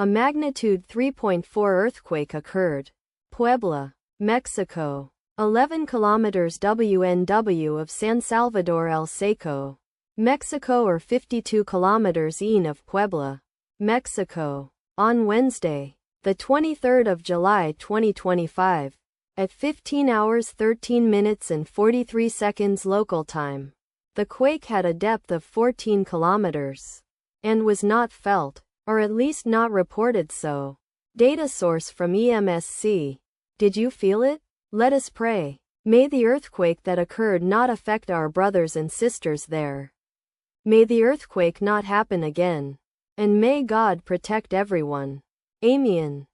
A magnitude 3.4 earthquake occurred. Puebla, Mexico. 11 kilometers WNW of San Salvador El Seco, Mexico, or 52 kilometers east of Puebla, Mexico. On Wednesday, the 23rd of July 2025, at 15 hours 13 minutes and 43 seconds local time, the quake had a depth of 14 kilometers and was not felt, or at least not reported so. Data source from EMSC. Did you feel it? Let us pray. May the earthquake that occurred not affect our brothers and sisters there. May the earthquake not happen again. And may God protect everyone. Amen.